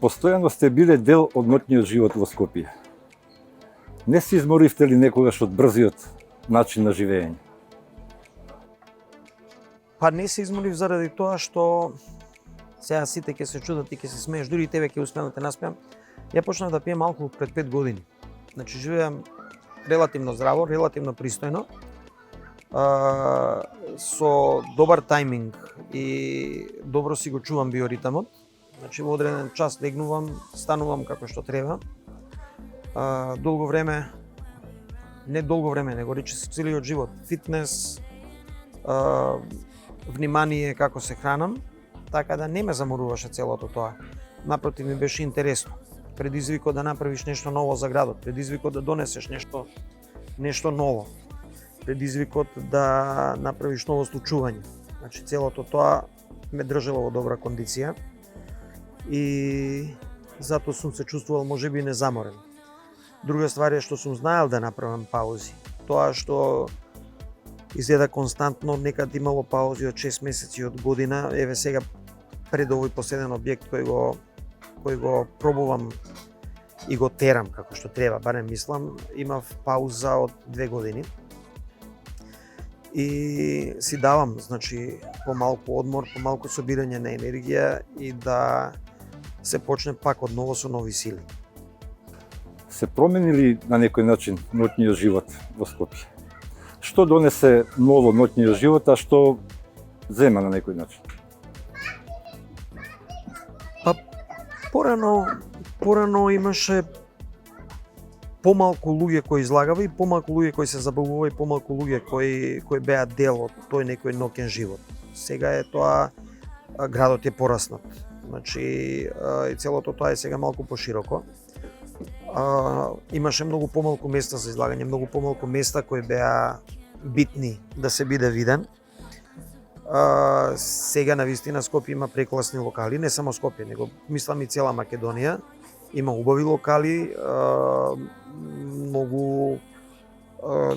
Постојано сте биле дел од ноќниот живот во Скопје. Не се изморивте ли некогаш од брзиот начин на живење? Па не се изморив заради тоа што сега сите ќе се чудат и ќе се смееш, дури и тебе ќе успеам да те наспеам. Ја почнав да пием алкохол пред 5 години. Значи живеам релативно здраво, релативно пристојно, со добар тајминг и добро си го чувам биоритамот. Значи во одреден час легнувам, станувам како што треба. Долго време, не долго време, него речиси целиот живот, фитнес, внимание како се хранам, така да не ме заморуваше целото тоа. Напротив, ми беше интересно. Предизвикот да направиш нешто ново за градот, предизвикот да донесеш нешто ново, предизвикот да направиш ново случување. Значи целото тоа ме држало во добра кондиција и затоа сум се чувствувал можеби незаморен. Друга ствар е што сум знаел да направам паузи. Тоа што изгледа константно, некад имало паузи од 6 месеци, од година, еве сега пред овој последен објект кој го пробувам и го терам како што треба, барем мислам, имав пауза од 2 години. И си давам, значи, помалку одмор, помалку собирање на енергија и да се почне пак од ново со нови сили. Се промени ли на некој начин ноќниот живот во Скопје? Што донесе ново ноќниот живот, а што зема на некој начин? Па порано имаше помалку луѓе кои излагава и помалку луѓе кои се забавува и помалку луѓе кои беа дел од тој некој ноќен живот. Сега е тоа, градот е пораснат. Значи и целото тоа е сега малку пошироко. Имаше многу помалку места за излагање, многу помалку места кои беа битни да се биде виден. Сега навистина Скопје има прекласни локали, не само Скопје, него мислам и цела Македонија. Има убави локали, многу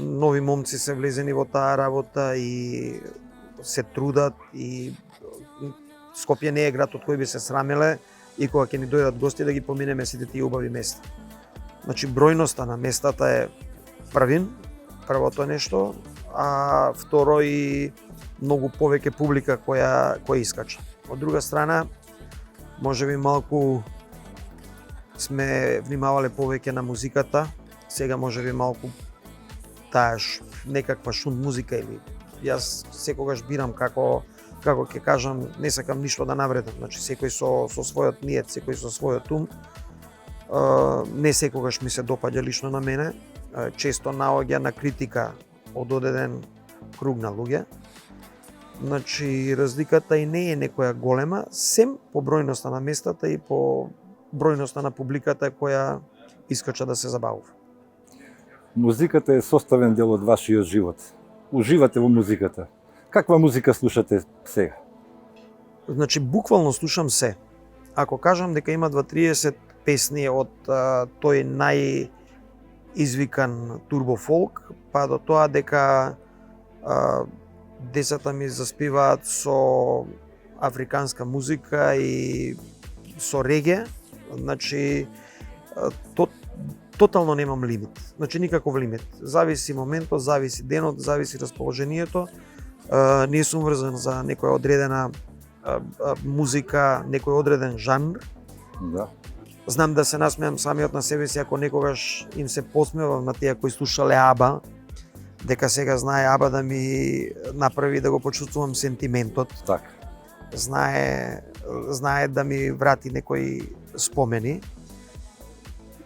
нови момци се влезени во таа работа и се трудат и Скопје не е град од кој би се срамеле и кога ќе ни дојдат гости да ги поминеме сите тие убави места. Значи бројноста на местата е првото нешто, а второ и многу повеќе публика која искача. Од друга страна, можеби малку сме внимавале повеќе на музиката, сега можеби малку таа некаква шунт музика или јас секогаш бирам како ќе кажам, не сакам ништо да навредам, значи секој со својот ниет, секој со својот ум. Не секогаш ми се допаѓа лично на мене, често наоѓа на критика од одреден круг на луѓе. Значи разликата и не е некоја голема, сем по бројноста на местата и по бројноста на публиката која искача да се забавува. Музиката е составен дел од вашиот живот. Уживате во музиката. Каква музика слушате сега? Значи буквално слушам се. Ако кажам дека има 20-30 песни од тој најизвикан турбо фолк, па до тоа дека децата ми заспиваат со африканска музика и со реге, значи тотално немам лимит. Значи никаков лимит. Зависи моментот, зависи денот, зависи расположението. Не сум врзан за некоја одредена музика, некој одреден жанр. Да. Знам да се насмеам самиот на себе си ако некогаш им се посмевам на тие кои слушале Аба, дека сега знае Аба да ми направи да го почувствувам сентиментот. Така. Знае да ми врати некои спомени.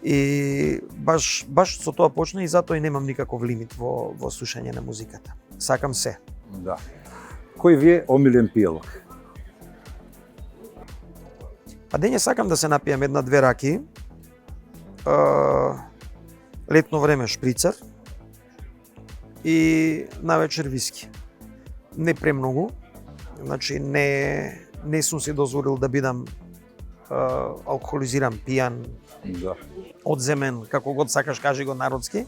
И баш со тоа почна и затоа и немам никаков лимит во слушање на музиката. Сакам се. Да. Кој ви е омилен пијалок? А дење сакам да се напијам 1-2 раки. Летно време шприцар и навечер виски. Не премногу. Значи не сум си дозволил да бидам алкохолизиран, пијан, Да. одземен, како год сакаш кажи го народски.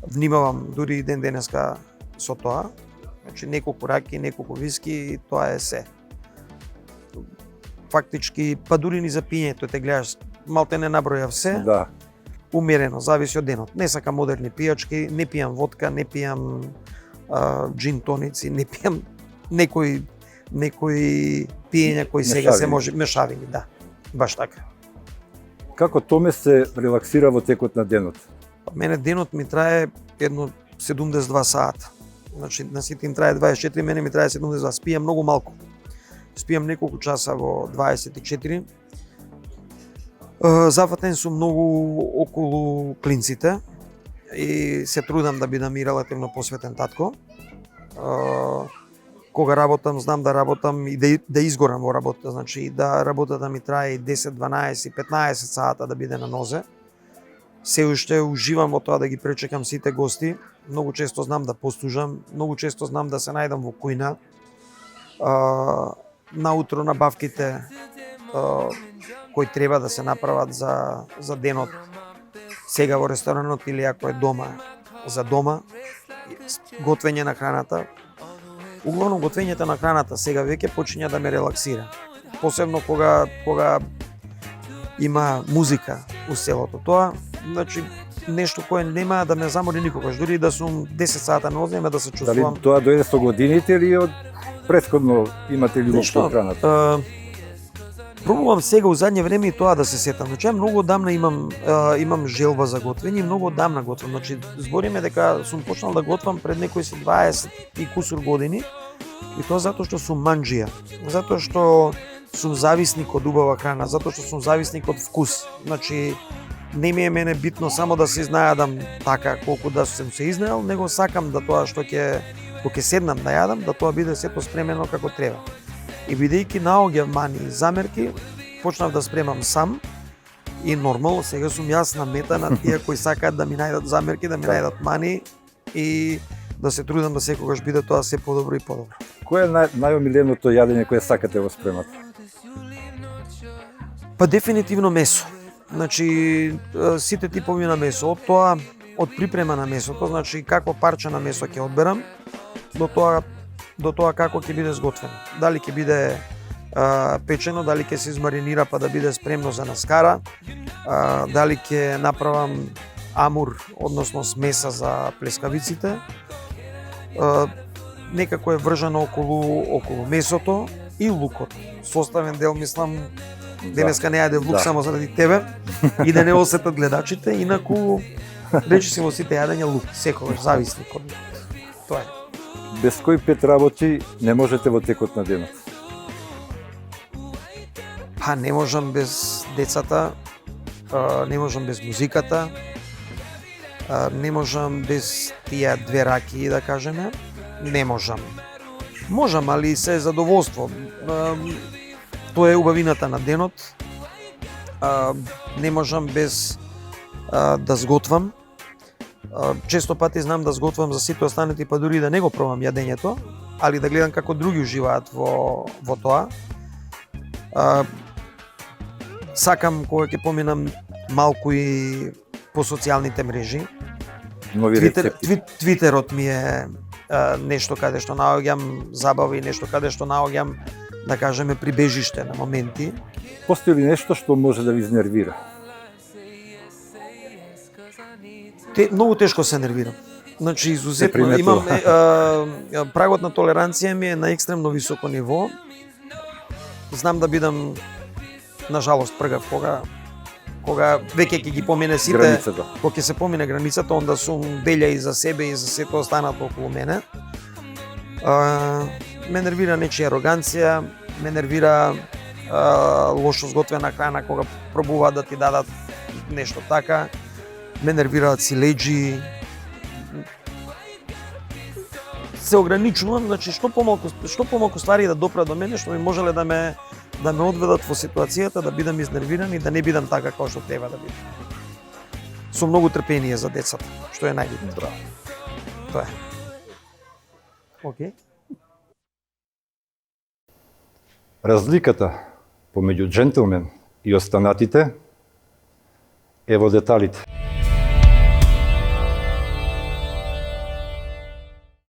Внимавам дури и ден денеска со тоа. Значи неколку раки, неколку виски и тоа е се. фактички, па дури ни за пиењето те гледаш, малте не наброја все, Да. умерено, зависи од денот. Не сакам модерни пијачки, не пијам водка, не пијам джин тоници, не пијам некои пиења кои сега се Мешавини. може мешавини, да. Баш така. Како Томе се релаксира во текот на денот? Мене денот ми трае едно 72 сата. Значи на сите им трае 24, мене ми трае 72. Спијам многу малку. Спијам неколку часа во 24. Зафатен сум многу околу клинците и се трудам да бидам и релативно посветен татко. Кога работам, знам да работам и да изгорам во работа, значи да работата ми трае и 10, 12, 15 сата да биде на нозе. Се уште уживам во тоа да ги пречекам сите гости. Многу често знам да постужам, многу често знам да се најдам во кујна. Наутро набавките кои треба да се направат за денот, сега во ресторанот или ако е дома, за дома, готвење на храната. Углавном готвењето на храната сега веќе почиња да ме релаксира. Посебно кога има музика у селото. Тоа, значи, нешто кое нема да ме замори никогаш. Дури да сум 10 сата на нема да се Дали чувствувам. тоа дојде со годините или од претходно имате љубов со храната? Пробувам сега у задње време и тоа да се сетам. Значи, многу одамна имам желба за готвење и многу одамна готвам. Значи, збориме дека сум почнал да готвам пред некои 20 и кусур години. И тоа затоа што сум манџија. Затоа што сум зависник од убава храна, затоа што сум зависник од вкус. Значи, не ми е мене битно само да се изнајадам така колку да сум се изнаел, него сакам да тоа што кога ќе седнам да јадам, да тоа биде сето спремено како треба. И бидејќи наоѓав мани и замерки, почнав да спремам сам и нормално сега сум јас на мета на тие кои сакаат да ми најдат замерки, да ми најдат мани и да се трудам да секогаш биде тоа се подобро и подобро. Кој е најомиленото јадење кое сакате во спремата? Па дефинитивно месо. Значи сите типови на месо, од тоа од припрема на месото, значи какво парче на месо ќе одберам, до тоа како ќе биде сготвено. Дали ќе биде печено, дали ќе се измаринира па да биде спремно за наскара, дали ќе направам амур, односно смеса за плескавиците. Некако е вржано околу месото и лукот. Составен дел, мислам, денеска не јаде лук само заради тебе и да не осетат гледачите, инаку речи си во сите јадења лук, секогаш зависник од тоа е. Без кој 5 работи не можете во текот на денот? Па не можам без децата, не можам без музиката, не можам без тие две раки, да кажеме. Не можам. Можам, али се задоволство. Тоа е убавината на денот. Не можам без да сготвам. Често пати знам да сготвам за сите останати, па дури да не го пробам јадењето, али да гледам како други уживаат во тоа. Сакам кога ќе поминам малку и по социјалните мрежи. Нови рецепти. Твитерот ми е нешто каде што наоѓам забава и нешто каде што наоѓам, да кажеме, прибежиште на моменти. Постои ли нешто што може да ви изнервира? Многу тешко се нервирам. Значи, изузетно приметува. имам прагот на толеранција ми е на екстремно високо ниво. Знам да бидам, на жалост, пргав кога веќе ќе ги помине сите, Границата. кога ќе се помине границата, онда сум белја и за себе и за сето останато околу мене. Ме нервира нечија ароганција, ме нервира лошо сготвена храна кога пробуваат да ти дадат нешто така, ме нервираат силеџи. Се ограничувам, значи што помалку ствари да допрат до мене, што ми можеле да ме одведат во ситуацијата да бидам изнервиран и да не бидам така како што треба да бидам. Со многу трпение за децата, што е најбитно. Браво. Тоа е. Океј. Разликата помеѓу джентлмен и останатите е во деталите.